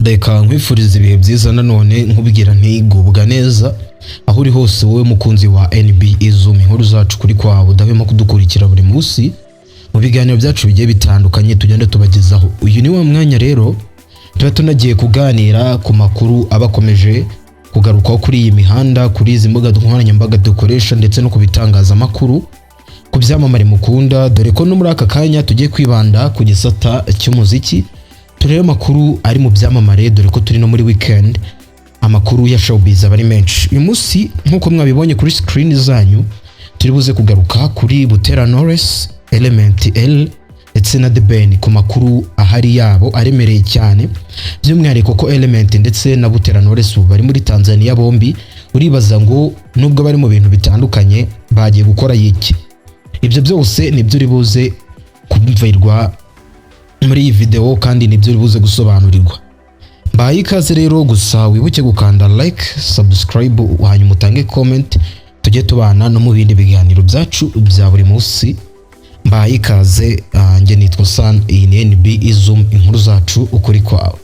reka nkwifuriza ibihe byiza nanone nkubwira ntigubwa neza aho uri hose wowe mukunzi wa NBA Zoom inkuru zacu kuri kwawe udahwema kudukurikira buri munsi mu biganiro byacu bigiye bitandukanye tugenda tubagezaho. Uyu ni wa mwanya rero tuba tunagiye kuganira ku makuru abakomeje kugarukaho kuri iyi mihanda, kuri izi mbuga nkoranyambaga dukoresha ndetse no kubitangaza makuru ku byamamare mukunda, dore ko no muri aka kanya tugiye kwibanda ku gisata cy'umuziki. Turebe makuru ari mu byamamare dore ko turi no muri weekend, amakuru ya showbiz abari menshi. Uyu munsi nkuko mwabibonye kuri screen zanyu turi buze kugaruka kuri Butera Knowless, Element L ndetse na The Ben ku makuru ahari yabo aremereye cyane, by'umwihariko ko Element ndetse na Butera Knowless bari muri Tanzania bombi. Uribaza ngo nubwo bari mu bintu bitandukanye bagiye gukora yiki. Ibyo byose nibyo uri buze kumvirwa muri iyi video kandi nibyo uri buze gusobanurirwa. Mbaye ikaze rero, gusa wibuke gukanda like, subscribe hanyuma utange comment tujye tubana no mu bindi biganiro byacu bya buri munsi. Mbaye ikaze, nge nitwa San, iyi ni NBA Zoom inkuru zacu ukuri kwawe.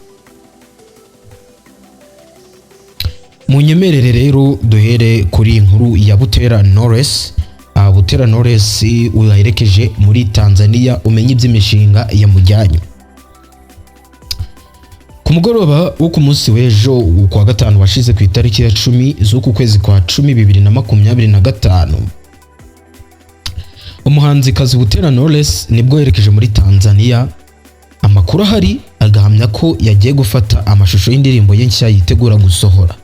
Munyemerere rero duhere kuri inkuru ya Butera Knowless. Butera Knowless uyaherekeje muri Tanzania umenye iby'imishinga yamujyanye. Ku mugoroba wo ku munsi w'ejo kwa gatanu washize ku itariki ya 10 z'uku kwezi kwa 10 2025, umuhanzikazi Butera Knowless nibwo yerekeje muri Tanzania. Amakuru ahari agahamya ko yagiye gufata amashusho y'indirimbo ye nshya yitegura gusohora.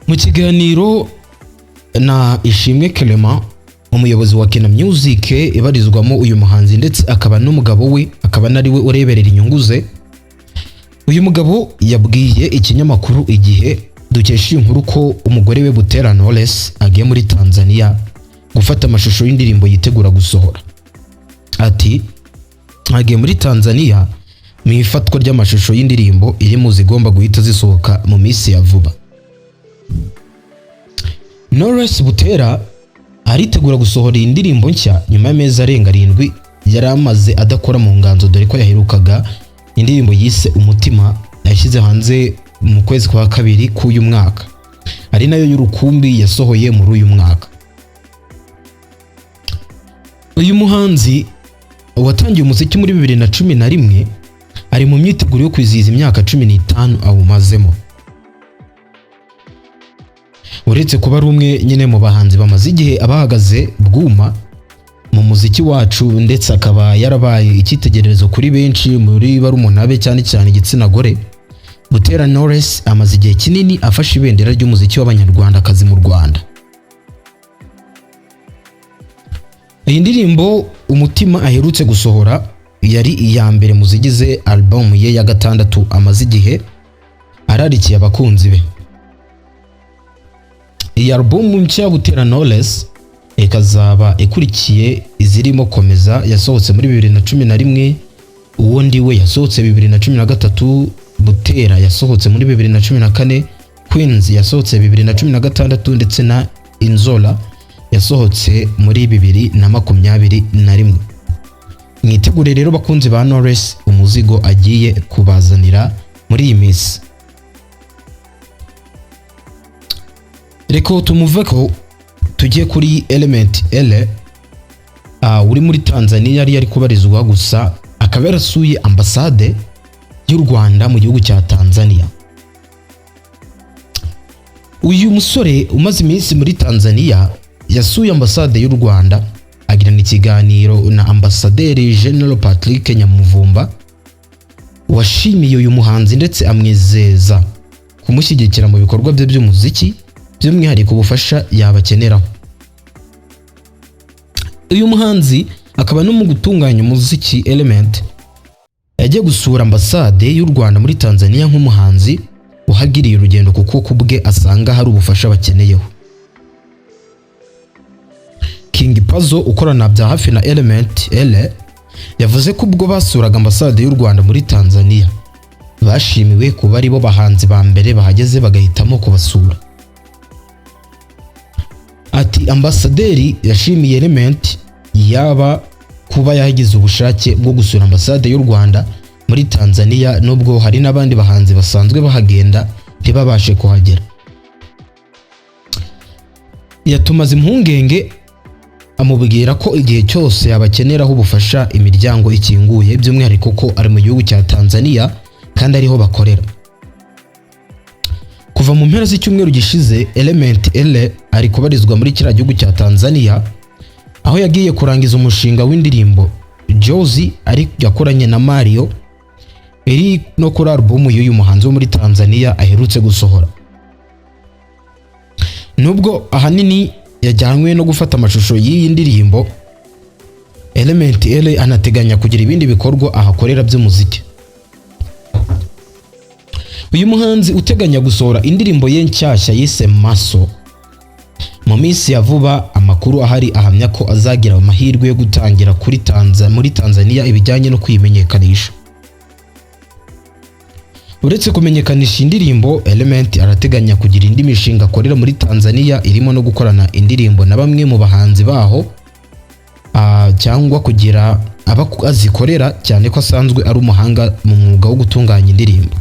Mu kiganiro na Ishimwe Clement, umuyobozi wa Kina Music ibarizwamo uyu muhanzi ndetse akaba n'umugabo we, akaba nari we ureberera inyungu ze, uyu mugabo yabwiye ikinyamakuru Igihe dukesha inkuru ko umugore we Butera Knowless agiye muri Tanzania gufata amashusho y'indirimbo yitegura gusohora. Ati agiye muri Tanzania mu ifatwa ry'amashusho y'indirimbo iri mu zigomba guhita zisohoka mu minsi ya vuba. Knowless Butera aritegura gusohora indirimbo nshya nyuma y'amezi arenga 7 yari amaze adakora mu nganzo, dore ko yaherukaga indirimbo yise Umutima yashyize hanze mu kwezi kwa 2 k'uyu mwaka, ari nayo y'urukumbi yasohoye muri uyu mwaka. Uyu muhanzi watangiye umuziki muri 2011 ari mu myiteguro yo kwizihiza imyaka 15 awumazemo. Uretse kuba ari umwe nyine mu bahanzi bamaze igihe abahagaze bwuma mu muziki wacu, ndetse akaba yarabaye icyitegererezo kuri benshi muri barumuna be cyane cyane igitsina gore, Butera Knowless amaze igihe kinini afashe ibendera ry'umuziki w'abanyarwandakazi mu Rwanda. Iyi ndirimbo Umutima aherutse gusohora yari iya mbere mu zigize album ye ya 6 amaze igihe ararikiye abakunzi be. Iyi album nshya Butera Knowless ikazaba ikurikiye izirimo Komeza yasohotse muri 2011, uwundi we yasohotse 2013, Butera yasohotse muri 2014, Queens yasohotse 2016 ndetse na Inzola yasohotse muri 2021. Mwitegure rero bakunzi ba Knowless umuzigo agiye kubazanira muri iyi minsi. Reko tumuveko tujye kuri Element L, uri muri Tanzania yari kubarizwa, gusa akaba yarasuye ambasade y'u Rwanda mu gihugu cya Tanzania. Uyu musore umaze iminsi muri Tanzania yasuye ambasade y'u Rwanda agirana ikiganiro na Ambasaderi General Patrick Nyamuvumba, washimiye uyu muhanzi ndetse amwizeza kumushyigikira mu bikorwa bye by'umuziki, by'umwihariko ubufasha yabakeneraho. Uyu muhanzi akaba no mu gutunganya umuziki Element yagiye gusura ambasade y'u Rwanda muri Tanzania nk'umuhanzi uhagiriye urugendo, kuko kubwe asanga hari ubufasha bakeneyeho. King Pazo ukorana bya hafi na Element L yavuze ko ubwo basuraga ambasade y'u Rwanda muri Tanzania bashimiwe kuba ari bo bahanzi ba mbere bahageze bagahitamo kubasura. Ati ambasaderi yashimiye Element yaba kuba yagize ubushake bwo gusura ambasade y'u Rwanda muri Tanzania, nubwo hari n'abandi bahanzi basanzwe bahagenda ntibabashe kuhagera. Yatumaze impungenge amubwira ko igihe cyose yabakeneraho ubufasha imiryango ikinguye, by'umwihariko ko ari mu gihugu cya Tanzania kandi ariho bakorera. Kuva mu mpera z'icyumweru gishize, Element L ari kubarizwa muri kiriya gihugu cya Tanzania, aho yagiye kurangiza umushinga w'indirimbo Jozi ari yakoranye na Mario, iri no kuri album y'uyu muhanzi wo muri Tanzania aherutse gusohora. Nubwo ahanini yajyanywe no gufata amashusho y'iyi ndirimbo, Element L anateganya kugira ibindi bikorwa ahakorera by'umuziki. Uyu muhanzi uteganya gusohora indirimbo ye nshyashya yise Maso mu minsi ya vuba, amakuru ahari ahamya ko azagira amahirwe yo gutangira muri Tanzania ibijyanye no kwimenyekanisha. Uretse kumenyekanisha indirimbo, Element arateganya kugira indi mishinga akorera muri Tanzania irimo no gukorana indirimbo na bamwe mu bahanzi baho, cyangwa kugira abazikorera, cyane ko asanzwe ari umuhanga mu mwuga wo gutunganya indirimbo.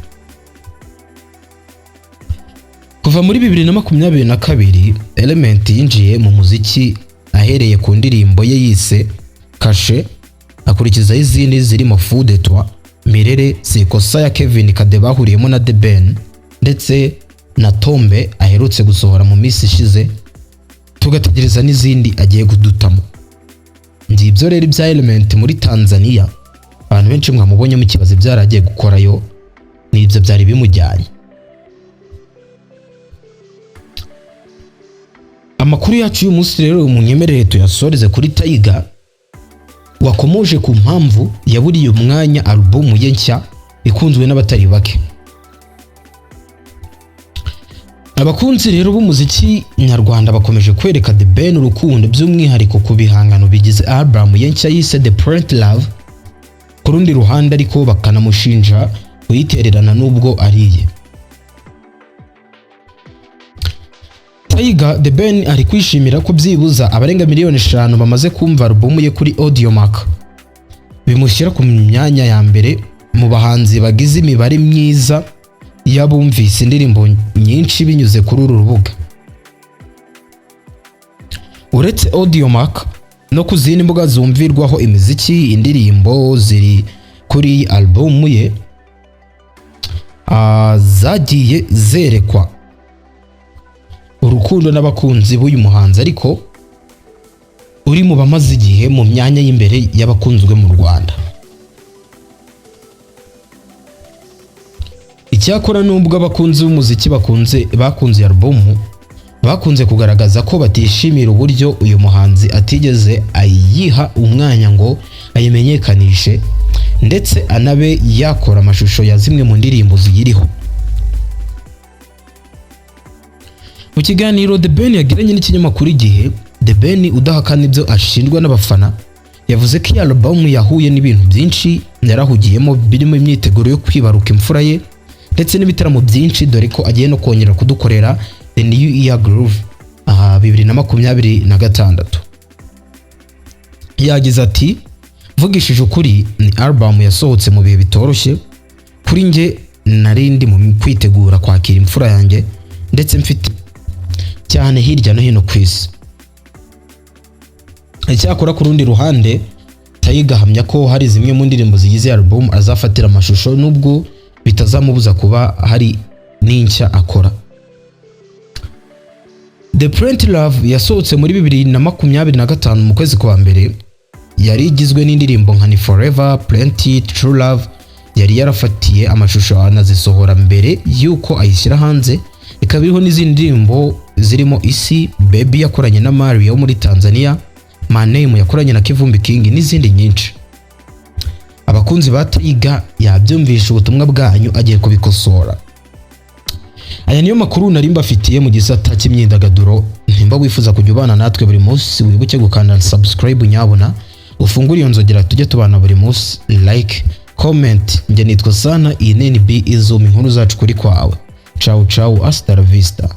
Kuva muri 2022, Element yinjiye mu muziki ahereye ku ndirimbo ye yise Kashe, akurikizaho izindi zirimo Fou de Toi, Mirere, Sikosa ya Kevin Kade bahuriyemo na The Ben, ndetse na Tombe aherutse gusohora mu minsi ishize, tugategereza n'izindi agiye kudutamo. Ngibyo rero ibya Element muri Tanzania, abantu benshi mwamubonyemo ikibazo byaragiye gukorayo, n'ibyo byari bimujyanye. Amakuru yacu y'uyu munsi rero umunyemerere tuyasoreze kuri Taiga, wakomoje ku mpamvu yaburiye umwanya album ye nshya ikunzwe n'abatari bake. Abakunzi rero b'umuziki nyarwanda bakomeje kwereka The Ben urukundo, by'umwihariko ku bihangano bigize album ye nshya yise The Point Love. Ku rundi ruhande ariko bakanamushinja kuyitererana nubwo ariye. Taiga, The Ben ari kwishimira ko byibuza abarenga 5 miliyoni bamaze kumva album ye kuri Audiomack, bimushyira ku myanya ya mbere mu bahanzi bagize imibare myiza y'abumvise indirimbo nyinshi binyuze kuri uru rubuga. Uretse Audiomack no ku zindi mbuga zumvirwaho imiziki, indirimbo ziri kuri album ye zagiye zerekwa urukundo n'abakunzi b'uyu muhanzi, ariko uri mu bamaze igihe mu myanya y'imbere y'abakunzwe mu Rwanda. Icyakora nubwo abakunzi b'umuziki bakunze album, bakunze kugaragaza ko batishimira uburyo uyu muhanzi atigeze ayiha umwanya ngo ayimenyekanishe, ndetse anabe yakora amashusho ya zimwe mu ndirimbo ziyiriho. Mu kiganiro The Ben yagiranye n'ikinyamakuru Igihe, The Ben udahakana ibyo ashinjwa n'abafana, yavuze ko iyi album yahuye n'ibintu byinshi yarahugiyemo, birimo imyiteguro yo kwibaruka imfura ye ndetse n'ibitaramo byinshi, dore ko agiye no kongera kudukorera The New Year Groove 2026. Yagize ati, mvugishije ukuri ni album yasohotse mu bihe bitoroshye kuri nge, narindi mu kwitegura kwakira imfura yanjye, ndetse mfite cyane hirya no hino ku isi. Icyakora ku rundi ruhande, Taiga ahamya ko hari zimwe mu ndirimbo zigize album azafatira amashusho, nubwo bitazamubuza kuba hari n'inshya akora. The Point Love yasohotse muri 2025 mu kwezi kwa mbere, yari igizwe n'indirimbo nka Ni Forever, Plenty, True Love, yari yarafatiye amashusho anazisohora mbere yuko ayishyira hanze. Ikaba iriho n'izindi ndirimbo zirimo Isi, Baby yakoranye na Mario wo muri Tanzania, My Name yakoranye na Kivumbi King, n'izindi nyinshi. Abakunzi ba Taiga yabyumvisha ubutumwa bwanyu, agiye kubikosora. Aya niyo makuru nari mbafitiye mu gisata cy'imyidagaduro. Nimba wifuza kujya ubana natwe buri munsi, wibuke gukanda subscribe nyabona, ufungure iyo nzogera tujye tubana buri munsi, like, comment. Nge nitwa Sana, iyi NB Izumi, inkuru zacu kuri kwawe. Ciao ciao, hasta la vista.